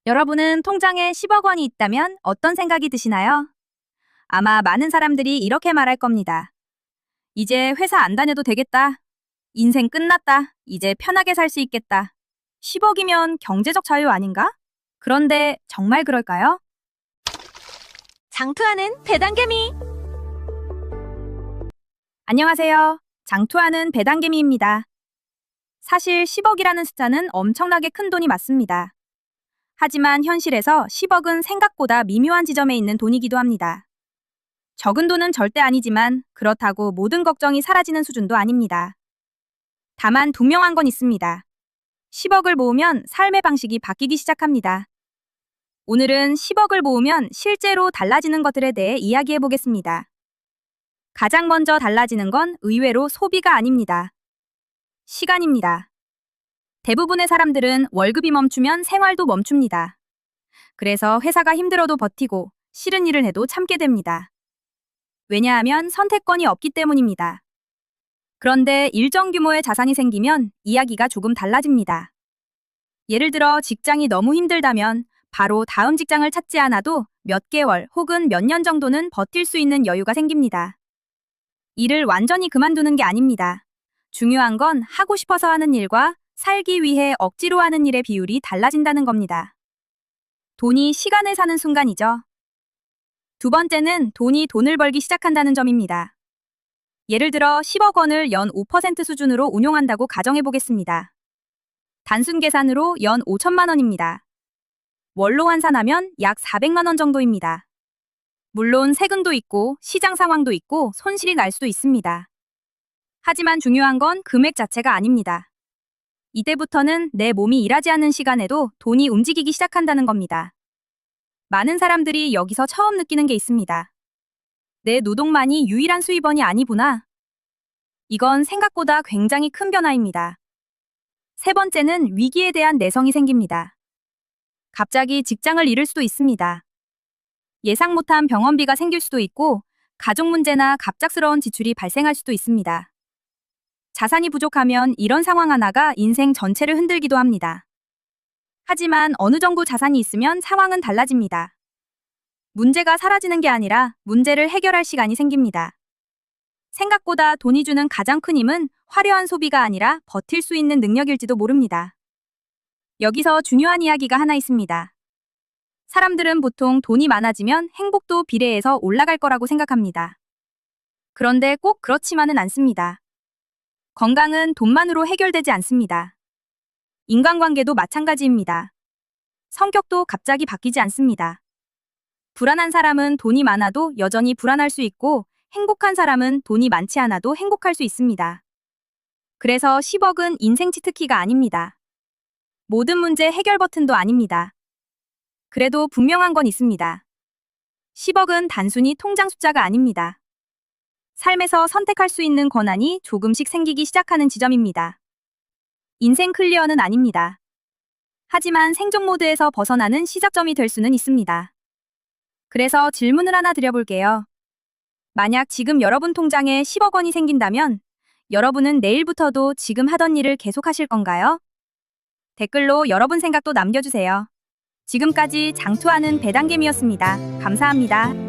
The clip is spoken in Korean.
여러분은 통장에 10억 원이 있다면 어떤 생각이 드시나요? 아마 많은 사람들이 이렇게 말할 겁니다. 이제 회사 안 다녀도 되겠다. 인생 끝났다. 이제 편하게 살 수 있겠다. 10억이면 경제적 자유 아닌가? 그런데 정말 그럴까요? 장투하는 배당개미. 안녕하세요. 장투하는 배당개미입니다. 사실 10억이라는 숫자는 엄청나게 큰 돈이 맞습니다. 하지만 현실에서 10억은 생각보다 미묘한 지점에 있는 돈이기도 합니다. 적은 돈은 절대 아니지만 그렇다고 모든 걱정이 사라지는 수준도 아닙니다. 다만 분명한 건 있습니다. 10억을 모으면 삶의 방식이 바뀌기 시작합니다. 오늘은 10억을 모으면 실제로 달라지는 것들에 대해 이야기해 보겠습니다. 가장 먼저 달라지는 건 의외로 소비가 아닙니다. 시간입니다. 대부분의 사람들은 월급이 멈추면 생활도 멈춥니다. 그래서 회사가 힘들어도 버티고 싫은 일을 해도 참게 됩니다. 왜냐하면 선택권이 없기 때문입니다. 그런데 일정 규모의 자산이 생기면 이야기가 조금 달라집니다. 예를 들어 직장이 너무 힘들다면 바로 다음 직장을 찾지 않아도 몇 개월 혹은 몇 년 정도는 버틸 수 있는 여유가 생깁니다. 일을 완전히 그만두는 게 아닙니다. 중요한 건 하고 싶어서 하는 일과 살기 위해 억지로 하는 일의 비율이 달라진다는 겁니다. 돈이 시간을 사는 순간이죠. 두 번째는 돈이 돈을 벌기 시작한다는 점입니다. 예를 들어 10억 원을 연 5% 수준으로 운용한다고 가정해 보겠습니다. 단순 계산으로 연 5천만 원입니다. 월로 환산하면 약 400만 원 정도입니다. 물론 세금도 있고 시장 상황도 있고 손실이 날 수도 있습니다. 하지만 중요한 건 금액 자체가 아닙니다. 이때부터는 내 몸이 일하지 않는 시간에도 돈이 움직이기 시작한다는 겁니다. 많은 사람들이 여기서 처음 느끼는 게 있습니다. 내 노동만이 유일한 수입원이 아니구나. 이건 생각보다 굉장히 큰 변화입니다. 세 번째는 위기에 대한 내성이 생깁니다. 갑자기 직장을 잃을 수도 있습니다. 예상 못한 병원비가 생길 수도 있고 가족 문제나 갑작스러운 지출이 발생할 수도 있습니다. 자산이 부족하면 이런 상황 하나가 인생 전체를 흔들기도 합니다. 하지만 어느 정도 자산이 있으면 상황은 달라집니다. 문제가 사라지는 게 아니라 문제를 해결할 시간이 생깁니다. 생각보다 돈이 주는 가장 큰 힘은 화려한 소비가 아니라 버틸 수 있는 능력일지도 모릅니다. 여기서 중요한 이야기가 하나 있습니다. 사람들은 보통 돈이 많아지면 행복도 비례해서 올라갈 거라고 생각합니다. 그런데 꼭 그렇지만은 않습니다. 건강은 돈만으로 해결되지 않습니다. 인간관계도 마찬가지입니다. 성격도 갑자기 바뀌지 않습니다. 불안한 사람은 돈이 많아도 여전히 불안할 수 있고 행복한 사람은 돈이 많지 않아도 행복할 수 있습니다. 그래서 10억은 인생 치트키가 아닙니다. 모든 문제 해결 버튼도 아닙니다. 그래도 분명한 건 있습니다. 10억은 단순히 통장 숫자가 아닙니다. 삶에서 선택할 수 있는 권한이 조금씩 생기기 시작하는 지점입니다. 인생 클리어는 아닙니다. 하지만 생존 모드에서 벗어나는 시작점이 될 수는 있습니다. 그래서 질문을 하나 드려볼게요. 만약 지금 여러분 통장에 10억 원이 생긴다면 여러분은 내일부터도 지금 하던 일을 계속하실 건가요? 댓글로 여러분 생각도 남겨주세요. 지금까지 장투하는 배당개미였습니다. 감사합니다.